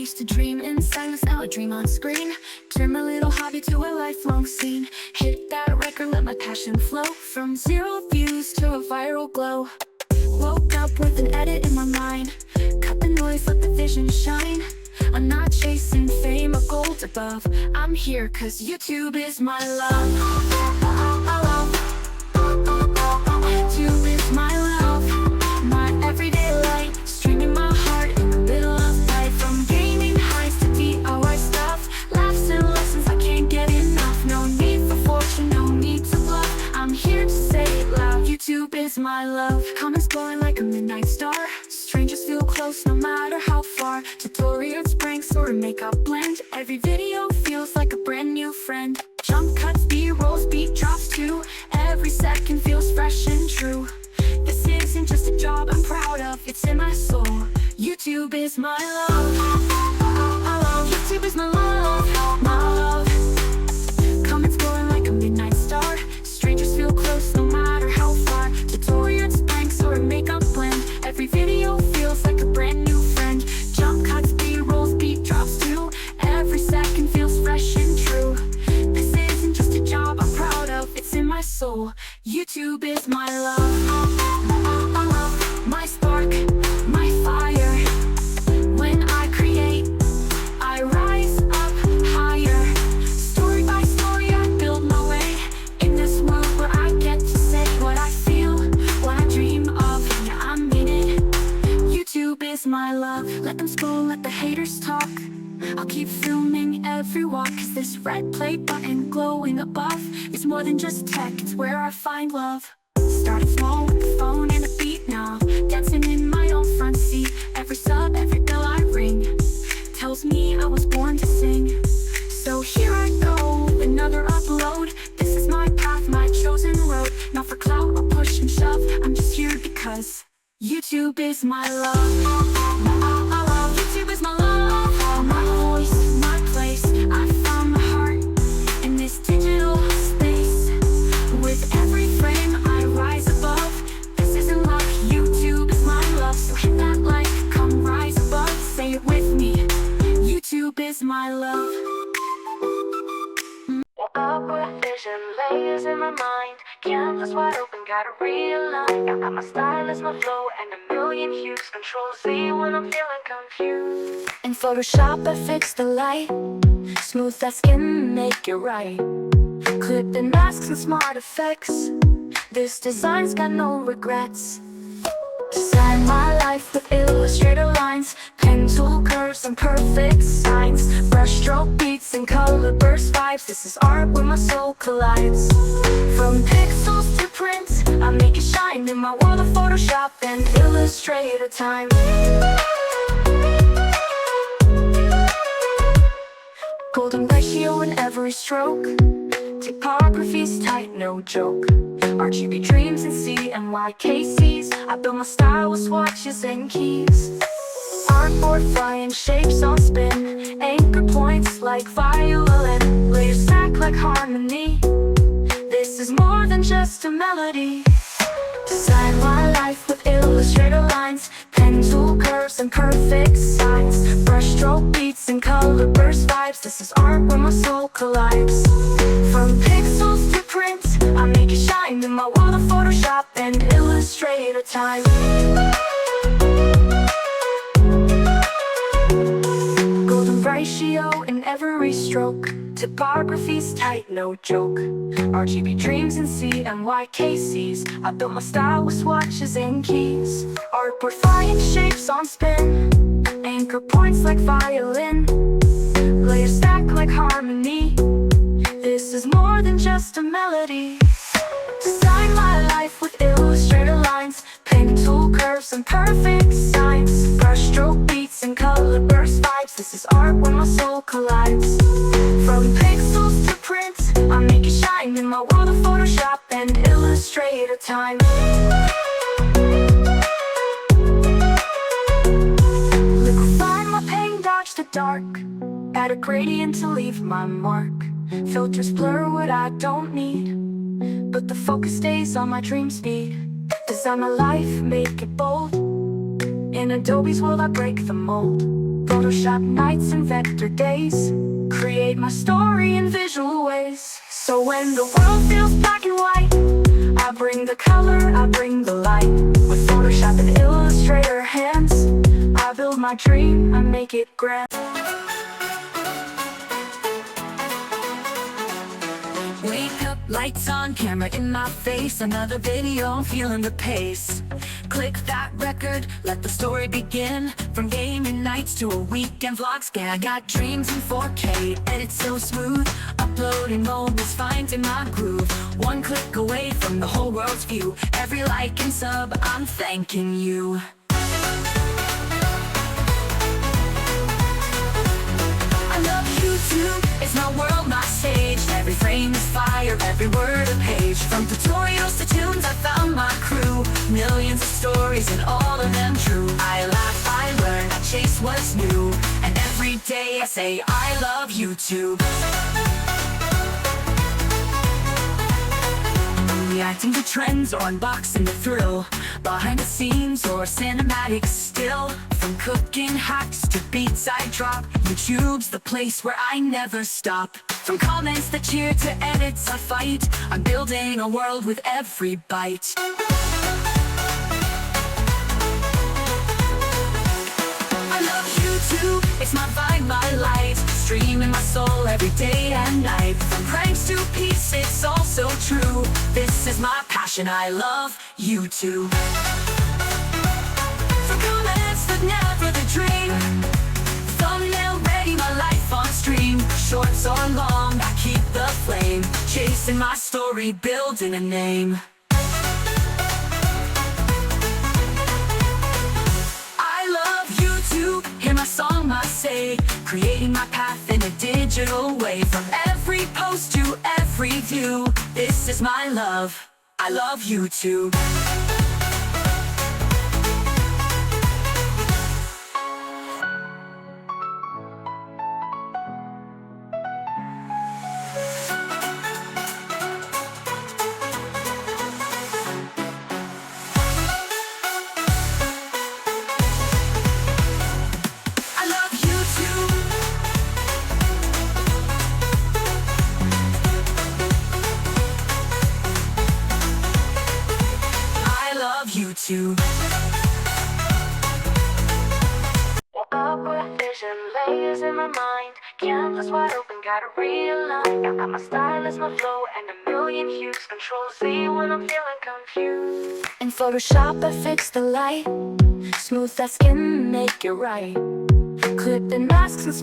used to dream in silence, now I dream on screen. Turn my little hobby to a lifelong scene. Hit that record, let my passion flow. From 0 views to a viral glow. Woke up with an edit in my mind. Cut the noise, let the vision shine. I'm not chasing fame or gold above. I'm here cause YouTube is my love. YouTube is my love. My everyday light, streaming my heart in the middle of night. From gaming highs to DIY stuff, laughs and lessons I can't get enough. No need for fortune, no need to bluff. I'm here to say it loud, YouTube is my love. Comments glowing like a midnight star. Strangers feel close no matter how far. Tutorials, pranks, or a makeup blend. Every video feels like a brand new friend. Jump cuts, B-rolls, beat drops too. Every second feels fresh and true. This isn't just a job I'm proud of, it's in my soul. YouTube is my love. YouTube is my love, my love. Comments glowing like a midnight star. Strangers feel close no matter how far. Tutorials, pranks, or a makeup blend. Every video feels like a brand new friend. Jump cuts, B-rolls, beat drops too. Every second feels fresh and true. This isn't just a job I'm proud of, it's in my soul. YouTube is my love. My spark, my fire. When I create, I rise up higher. Story by story I build my way. In this world where I get to say what I feel, what I dream of, yeah, I mean it. YouTube is my love. Let them scroll, let the haters talk. I'll keep filming every walk, cause this red play button glowing above is more than just tech, it's where I find love. Started small with the phone and a beat now, dancing in my own front seat. Every sub, every bell I ring tells me I was born to sing. So here I go, another upload. This is my path, my chosen road. Not for clout or push and shove, I'm just here because YouTube is my love. YouTube is my love, my voice, my place. I found my heart in this digital space. With every frame I rise above. This isn't luck, YouTube is my love. So hit that like, come rise above. Say it with me, YouTube is my love. Up with vision, layers in my mind. Canvas wide open, gotta realign. I got my stylus, my flow, and a million hues. Control Z when I'm feeling confused. In Photoshop I fix the light. Smooth that skin, make it right. Clip and masks and smart effects. This design's got no regrets. Design my life with illustrator lines. Pen tool curves and perfect signs. Brushstroke beats and color burst vibes. This is art where my soul collides. From pixels to print, I make it shine in my world of Photoshop and Illustrator time. Golden ratio in every stroke. Typography's tight, no joke. RGB dreams and CMYKCs. I build my style with swatches and keys. Artboard flying shapes on spin. Anchor points like violin. Layers stack like harmony. This is more than just a melody. Design my life with illustrator lines. Pen tool curves and perfect signs. Brushstroke beats and color burst vibes. This is art where my soul collides. From pixels to print, I make it shine in my world of Photoshop and Illustrator time. Golden ratio in every stroke. Typography's tight, no joke. RGB dreams and CMYKCs. I built my style with swatches and keys. Artboard flying shapes on spin. Anchor points like violin. Layers stack like harmony. This is more than just a melody. Design my life with illustrator lines. Pen tool curves and perfect signs. Brushstroke beats and color burst vibes. This is art where my soul collides. From pixels to print, I make it shine in my world of Photoshop and Illustrator time. Liquefy my paint, dodge the dark. Add a gradient to leave my mark. Filters blur what I don't need, but the focus stays on my dream speed. Design my life, make it bold. In Adobe's world I break the mold. Photoshop nights and vector days, create my story in visual ways. So when the world feels black and white, I bring the color, I bring the light. With Photoshop and Illustrator hands, I build my dream, I make it grand. Wake up, lights on, camera in my face. Another video, I'm feeling the pace. Click that record, let the story begin. From gaming nights to a weekend vlog scan. I got dreams in 4K, edit so smooth. Uploading moments, finding my groove. One click away from the whole world's view. Every like and sub, I'm thanking you. I love YouTube, it's my world, my stage. Every frame is fire, every word a page. From tutorials to tunes, I found my crew. Millions of stories and all of them true. I laugh, I learn, I chase what's new. And every day I say I love YouTube. Reacting to trends or unboxing the thrill. Behind the scenes or cinematic still. From cooking hacks to beats I drop, YouTube's the place where I never stop. From comments that cheer to edits I fight, I'm building a world with every bite. I love YouTube, it's my vibe, my light. Streaming my soul every day and night. From pranks to peace, it's all so true. This is my passion, I love YouTube. From comments that never the dream. Thumbnail ready, my life on stream. Shorts or long, I keep the flame. Chasing my story, building a name. Hear my song, I say, creating my path in a digital way. From every post to every view, this is my love, I love YouTube. YouTube. Up with vision, layers in my mind. Canvas wide open, gotta realign. I got my style, it's my flow, and a million hues. Control Z when I'm feeling confused. In Photoshop, I fix the light. Smooth that skin, make it right. Clip the masks and